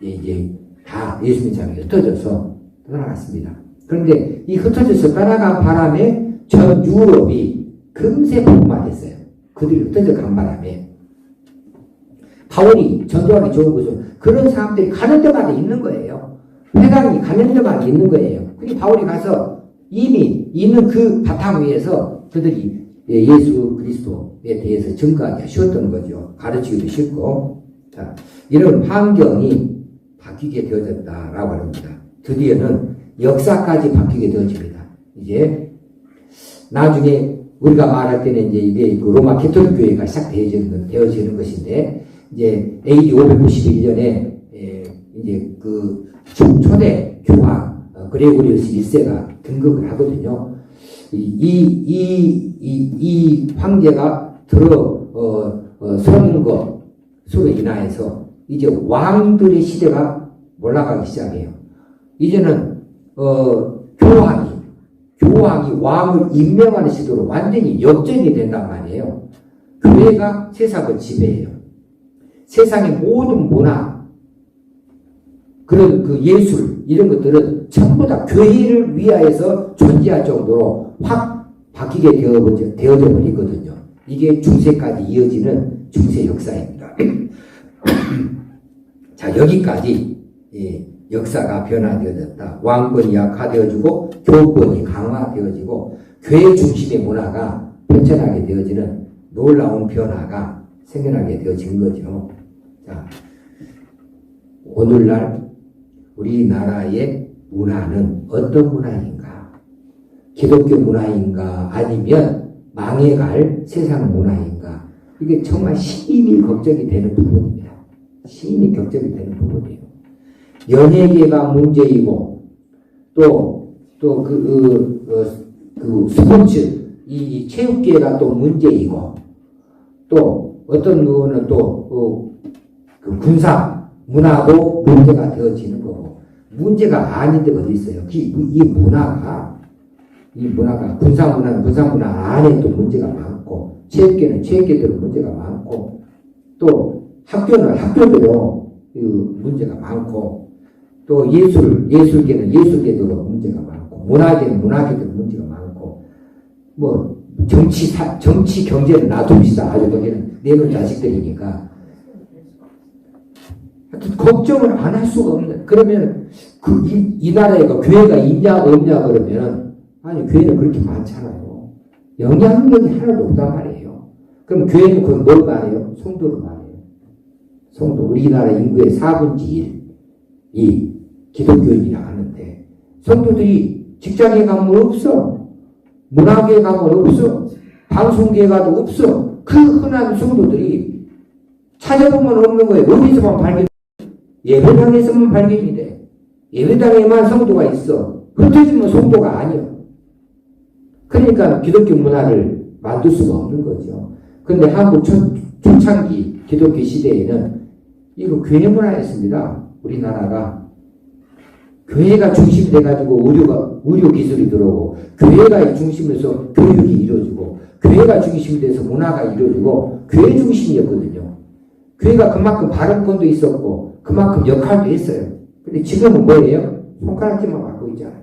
[SPEAKER 1] 이제 다 예수 믿는 사람이 흩어져서 떠나갔습니다. 그런데 이 흩어져서 떠나간 바람에 전 유럽이 금세 복음화됐어요. 그들이 흩어져 간 바람에. 바울이 전도하기 좋은 것은 그런 사람들이 가는 데마다 있는 거예요. 회당이 가는 데마다 있는 거예요. 그리고 바울이 가서 이미 있는 그 바탕 위에서 그들이 예수 그리스도에 대해서 증거하기가 쉬웠던 거죠. 가르치기도 쉽고. 자, 이런 환경이 바뀌게 되어졌다라고 합니다. 드디어는 역사까지 바뀌게 되어집니다. 이제 나중에 우리가 말할 때는 이게 그 로마 캐톨릭 교회가 시작되어지는 것인데 이제 AD 591년에 이제 그 초대 교황 그레고리우스 1세가 등극을 하거든요. 이 황제가 서는 것으로 인하여서 이제 왕들의 시대가 올라가기 시작해요. 이제는 교황이 왕을 임명하는 시도로 완전히 역전이 된단 말이에요. 교회가 세상을 지배해요. 세상의 모든 문화, 그런 그 예술 이런 것들은 전부 다 교회를 위하여서 존재할 정도로 확 바뀌게 되어져 버리거든요. 이게 중세까지 이어지는 중세 역사입니다. 자, 여기까지 역사가 변화되어졌다. 왕권이 약화되어지고 교권이 강화되어지고 교회 중심의 문화가 펼쳐나게 되어지는 놀라운 변화가 생겨나게 되어진 거죠. 자, 오늘날 우리나라의 문화는 어떤 문화인가? 기독교 문화인가? 아니면 망해갈 세상 문화인가? 이게 정말 심히 걱정이 되는 부분입니다. 심히 걱정이 되는 부분이에요. 연예계가 문제이고, 그 스포츠, 이 체육계가 또 문제이고, 또 어떤 부분은 그 군사 문화도 문제가 되어지는 거고, 문제가 아닌 데가 어디 있어요? 이 문화가 군사 문화는 군사 문화 안에 또 문제가 많고, 체육계는 체육계대로 문제가 많고, 또 학교는 학교대로 문제가 많고, 또 예술계는 예술계대로 문제가 많고, 문화계는 문화계대로 문제가 많고,
[SPEAKER 2] 정치 경제는 놔둡시다. 아주 거기는 내놓은 자식들이니까. 하여튼 걱정을 안 할 수가 없는. 그러면 이 나라에 교회가 있냐 없냐 그러면 아니 교회는 그렇게 많잖아요. 영향력이 하나도 없단 말이에요. 그럼 교회는 그걸 뭘 말해요? 성도를 말해요. 성도. 우리나라 인구의 4분의 1이 기독교인이라 하는데 성도들이 직장에 가면 없어. 문화계에 가면 없어. 방송계에 가도 없어. 그 흔한 성도들이 찾아보면 없는 거예요. 어디서만 발견. 예배당에서만 발견이 돼. 예배당에만 성도가 있어. 흩어지면 성도가 아니야. 그러니까 기독교 문화를 만들 수가 없는 거죠. 그런데 한국 초창기 기독교 시대에는 이거 교회 문화였습니다. 우리나라가. 교회가 중심이 돼가지고 의료 기술이 들어오고, 교회가 중심에서 교육이 이루어지고, 교회가 중심이 돼서 문화가 이루어지고, 교회 중심이었거든요. 교회가 그만큼 발언권도 있었고, 그만큼 역할도 했어요. 근데 지금은 뭐예요? 손가락질만 받고 있잖아요.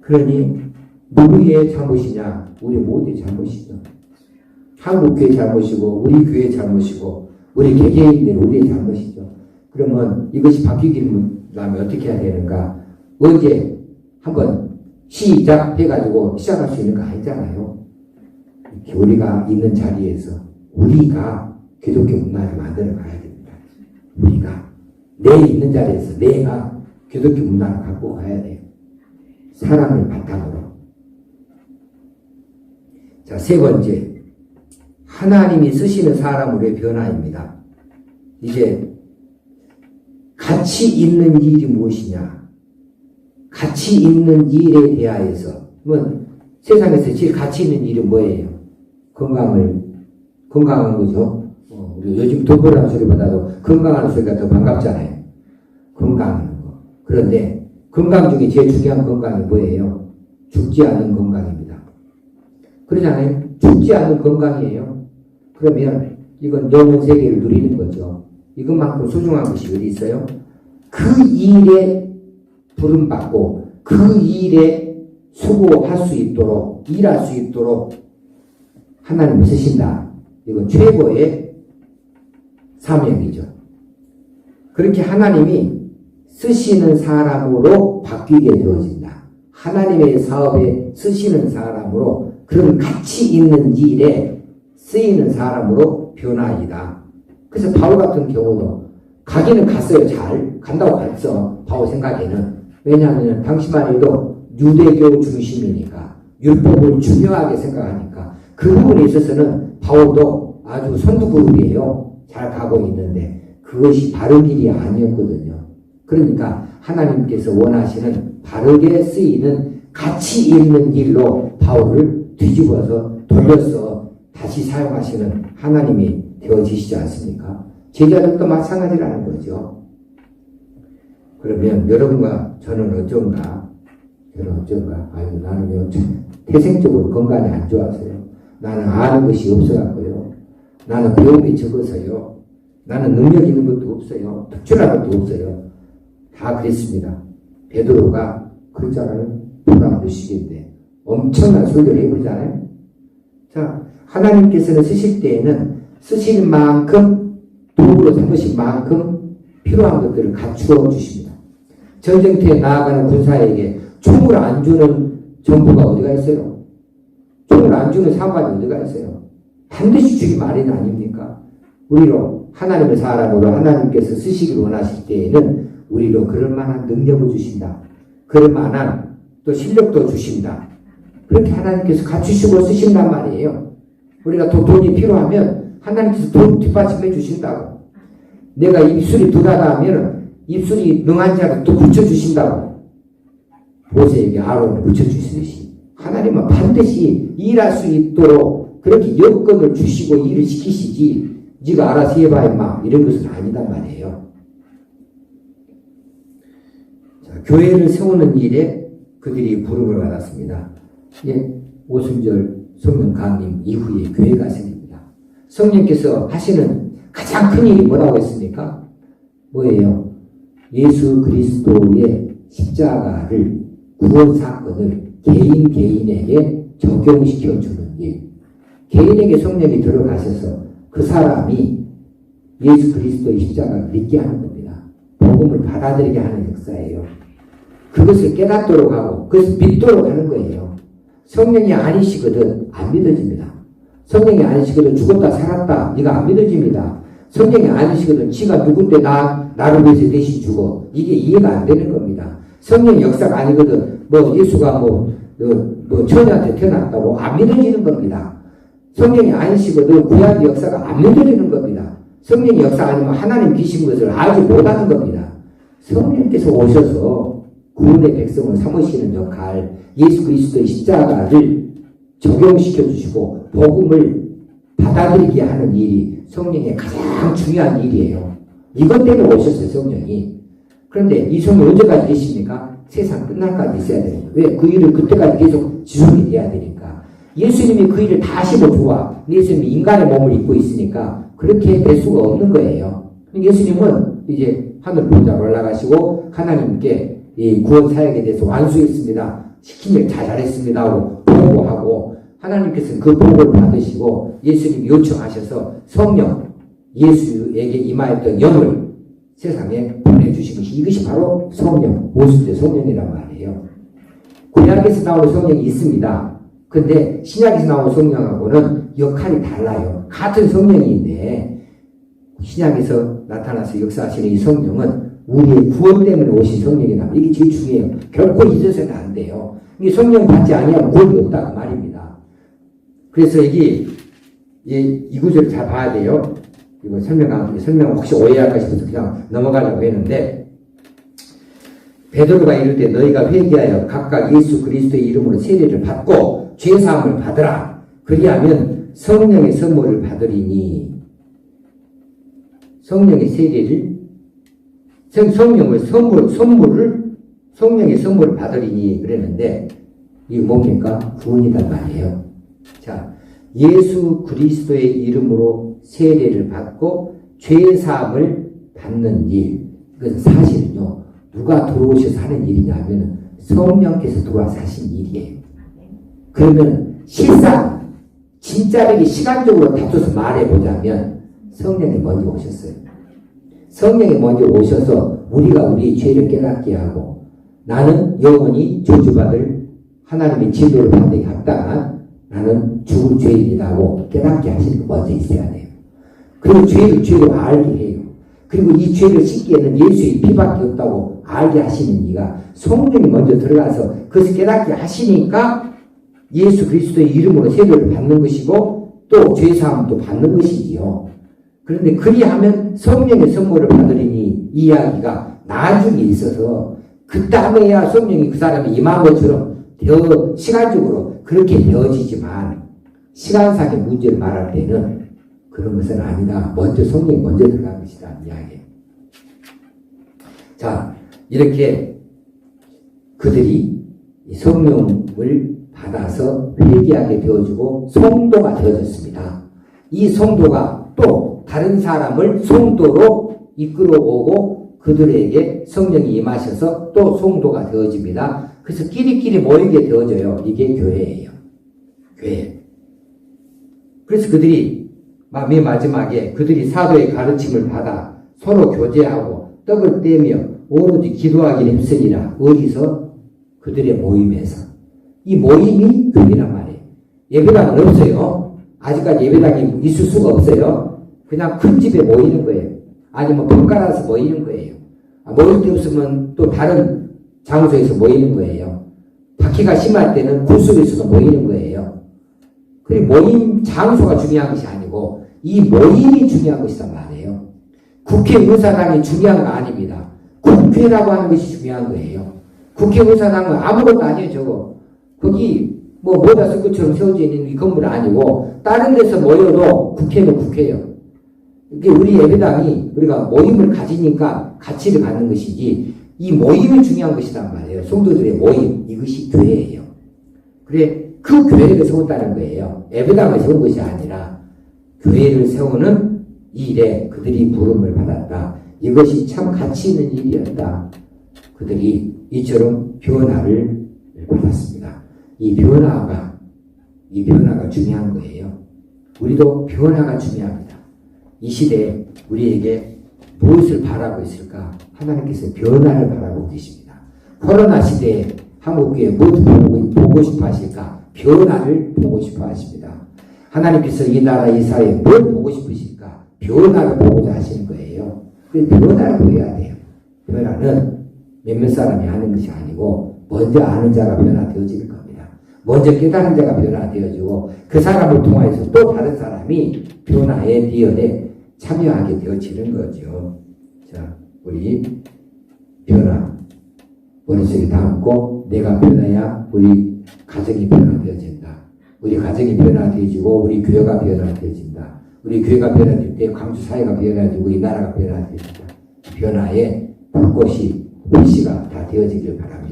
[SPEAKER 2] 그러니, 누구의 잘못이냐? 우리 모두의 잘못이죠. 한국교회 잘못이고, 우리 교회 잘못이고, 우리 개개인들 우리의 잘못이죠. 그러면 이것이 바뀌기를 하면 어떻게 해야 되는가? 어제 한번 시작해가지고 시작할 수 있는 거 아니잖아요. 우리가 있는 자리에서 우리가 기독교 문화를 만들어 가야 됩니다. 우리가 내 있는 자리에서 내가 기독교 문화를 갖고 가야 돼요. 사랑을 바탕으로. 자, 세 번째. 하나님이 쓰시는 사람으로의 변화입니다. 이제 가치 있는 일이 무엇이냐? 가치 있는 일에 대하여서 세상에서 제일 가치 있는 일은 뭐예요? 건강한 거죠. 요즘 돈 벌라는 소리보다도 건강한 소리가 더 반갑잖아요. 건강한 거. 그런데 건강 중에 제일 중요한 건강이 뭐예요? 죽지 않는 건강입니다. 그러잖아요. 죽지 않는 건강이에요. 그러면 이건 영혼 세계를 누리는 거죠. 이것만큼 소중한 것이 어디 있어요? 그 일에 부름받고 그 일에 수고할 수 있도록 일할 수 있도록 하나님을 쓰신다. 이건 최고의 사명이죠. 그렇게 하나님이 쓰시는 사람으로 바뀌게 되어진다. 하나님의 사업에 쓰시는 사람으로 그런 가치 있는 일에 쓰이는 사람으로 변화이다. 그래서 바울 같은 경우도 가기는 갔어요. 잘 간다고 갔어. 바울 생각에는. 왜냐하면 당시만 해도 유대교 중심이니까 율법을 중요하게 생각하니까 그 부분에 있어서는 바울도 아주 선두그룹이에요. 잘 가고 있는데 그것이 바른 길이 아니었거든요. 그러니까 하나님께서 원하시는 바르게 쓰이는 가치 있는 일로 바울을 뒤집어서 돌려서 다시 사용하시는 하나님이 되어지시지 않습니까? 제자들도 마찬가지라는 거죠. 그러면 여러분과 저는 어쩐가? 아유, 나는요, 태생적으로 건강이 안 좋아서요. 나는 아는 것이 없어갖고요. 나는 배움이 적어서요. 나는 능력 있는 것도 없어요. 특출한 것도 없어요. 다 그랬습니다. 베드로가 그랬잖아요. 보라무시기인데 엄청난 소리를 해보잖아요. 자, 하나님께서는 쓰실 때에는 쓰시는 만큼 도구로 삼으신 만큼 필요한 것들을 갖추어 주십니다. 전쟁터에 나아가는 군사에게 총을 안 주는 정부가 어디가 있어요? 총을 안 주는 상관이 어디가 있어요? 반드시 주기 마련 아닙니까? 우리로 하나님의 사람으로 하나님께서 쓰시길 원하실 때에는 우리로 그럴 만한 능력을 주신다. 그럴 만한 또 실력도 주신다. 그렇게 하나님께서 갖추시고 쓰신단 말이에요. 우리가 돈이 필요하면 하나님께서 돈 뒷받침해 주신다고. 내가 입술이 두다다 하면 입술이 능한 자를 또 붙여주신다고. 모세에게 아론을 붙여주시듯이 하나님은 반드시 일할 수 있도록 그렇게 여건을 주시고 일을 시키시지 네가 알아서 해봐 임마 이런 것은 아니단 말이에요. 자, 교회를 세우는 일에 그들이 부름을 받았습니다. 예, 오순절 성령 강림 이후에 교회가 생깁니다. 성령께서 하시는 가장 큰 일이 뭐라고 했습니까? 뭐예요? 예수 그리스도의 십자가를 구원 사건을 개인에게 적용시켜주는 일. 개인에게 성령이 들어가셔서 그 사람이 예수 그리스도의 십자가를 믿게 하는 겁니다. 복음을 받아들이게 하는 역사예요. 그것을 깨닫도록 하고 그것을 믿도록 하는 거예요. 성령이 아니시거든 안 믿어집니다. 성령이 아니시거든 죽었다 살았다 네가 안 믿어집니다. 성령이 아니시거든 지가 누군데 나를 위해서 대신 죽어. 이게 이해가 안 되는 겁니다. 성령 역사가 아니거든 예수가 처녀한테 태어났다고 안 믿어지는 겁니다. 성령이 아니시거든 구약의 역사가 안 믿어지는 겁니다. 성령의 역사 아니면 하나님 계신 것을 알지 못하는 겁니다. 성령께서 오셔서 구원의 백성을 삼으시는 역할, 예수 그리스도의 십자가를 적용시켜 주시고 복음을 받아들이게 하는 일이 성령의 가장 중요한 일이에요. 이것 때문에 오셨어요, 성령이. 그런데 이 성령 언제까지 계십니까? 세상 끝날까지 있어야 됩니다. 왜? 그 일을 그때까지 계속 지속이 돼야 되니까. 예수님이 그 일을 다 하시고 좋아. 예수님이 인간의 몸을 입고 있으니까 그렇게 될 수가 없는 거예요. 예수님은 이제 하늘 보좌로 올라가시고 하나님께 이 구원 사역에 대해서 완수했습니다. 시킨 일 다 잘했습니다 하고 보고하고 하나님께서는 그 복을 받으시고 예수님이 요청하셔서 성령 예수에게 임하였던 영을 세상에 보내주신 것이 이것이 바로 성령, 오순절 성령이란 말이에요. 구약에서 나오는 성령이 있습니다. 근데 신약에서 나오는 성령하고는 역할이 달라요. 같은 성령인데 신약에서 나타나서 역사하시는 이 성령은 우리의 구원 때문에 오신 성령이다. 이게 제일 중요해요. 결코 잊어서는 안 돼요. 이 성령 받지 아니하면 구원이 없다 그 말입니다. 그래서 이 구절을 잘 봐야 돼요. 이거 설명 혹시 오해할까 싶어서 그냥 넘어가려고 했는데 베드로가 이를 때 너희가 회개하여 각각 예수 그리스도의 이름으로 세례를 받고 죄사함을 받으라. 그리하면 성령의 선물을 받으리니 성령의 세례를 성령의 선물을 받으리니 그랬는데 이게 뭡니까? 구원이란 말이에요. 자, 예수 그리스도의 이름으로 세례를 받고 죄사함을 받는 일. 이것은 사실은요, 누가 들어오셔서 하는 일이냐면 성령께서 들어와서 하신 일이에요. 그러면 실상 진짜되게 시간적으로 다투어서 말해보자면 성령이 먼저 오셨어요. 성령이 먼저 오셔서 우리가 우리의 죄를 깨닫게 하고 나는 영원히 저주받을 하나님의 진도를 받는 게 합당한 나는 죽을 죄인이라고 깨닫게 하시는 게 먼저 있어야 돼요. 그리고 죄를 알게 해요. 그리고 이 죄를 씻기에는 예수의 피밖에 없다고 알게 하시는 이가 성령이 먼저 들어가서 그것을 깨닫게 하시니까 예수 그리스도의 이름으로 세례를 받는 것이고 또 죄사함도 받는 것이지요. 그런데 그리하면 성령의 선물을 받으리니 이 이야기가 나중에 있어서 그 다음에야 성령이 그 사람이 임한 것처럼 시간적으로 그렇게 되어지지만 시간상의 문제를 말할 때는 그런 것은 아니다. 먼저 성령이 먼저 들어간 것이다. 이야기예요. 자, 이렇게 그들이 성령을 받아서 회개하게 되어주고 성도가 되어졌습니다. 이 성도가 또 다른 사람을 성도로 이끌어오고 그들에게 성령이 임하셔서 또 성도가 되어집니다. 그래서 끼리끼리 모이게 되어져요. 이게 교회예요. 교회. 그래서 그들이 맨 마지막에 그들이 사도의 가르침을 받아 서로 교제하고 떡을 떼며 오로지 기도하기를 힘쓰니라. 어디서? 그들의 모임에서. 이 모임이 교회란 말이에요. 예배당은 없어요. 아직까지 예배당이 있을 수가 없어요. 그냥 큰 집에 모이는 거예요. 아니면 번갈아서 모이는 거예요. 모일 데 없으면 또 다른 장소에서 모이는 거예요. 박해가 심할 때는 굴속에서도 모이는 거예요. 그리고 모임 장소가 중요한 것이 아니고 이 모임이 중요한 것이란 말이에요. 국회의사당이 중요한 거 아닙니다. 국회라고 하는 것이 중요한 거예요. 국회의사당은 아무것도 아니에요. 저거. 거기 모자 쓸 것처럼 세워져 있는 이 건물 아니고 다른 데서 모여도 국회는 국회예요. 이게 우리 예배당이 우리가 모임을 가지니까 가치를 갖는 것이지 이 모임이 중요한 것이란 말이에요. 성도들의 모임. 이것이 교회예요. 그래 그 교회를 세웠다는 거예요. 예배당을 세운 것이 아니라 교회를 세우는 일에 그들이 부름을 받았다. 이것이 참 가치 있는 일이었다. 그들이 이처럼 변화를 받았습니다. 이 변화가 중요한 거예요. 우리도 변화가 중요합니다. 이 시대에 우리에게 무엇을 바라고 있을까? 하나님께서 변화를 바라고 계십니다. 코로나 시대에 한국교회 무엇을 보고 싶어 하실까? 변화를 보고 싶어 하십니다. 하나님께서 이 나라, 이 사회에 뭘 보고 싶으실까? 변화를 보고자 하시는 거예요. 그 변화를 보여야 돼요. 변화는 몇몇 사람이 하는 것이 아니고 먼저 아는 자가 변화되어지는 겁니다. 먼저 깨달은 자가 변화되어지고 그 사람을 통해서 또 다른 사람이 변화에 뛰어내 참여하게 되어지는 거죠. 자, 우리 변화 머릿속에 담고 내가 변해야 우리 가정이 변화되어진다. 우리 가정이 변화되어지고 우리 교회가 변화되어진다. 우리 교회가 변화될 때 광주 사회가 변화되고 이 나라가 변화되어진다. 변화에 불꽃이 불씨가 다 되어지길 바랍니다.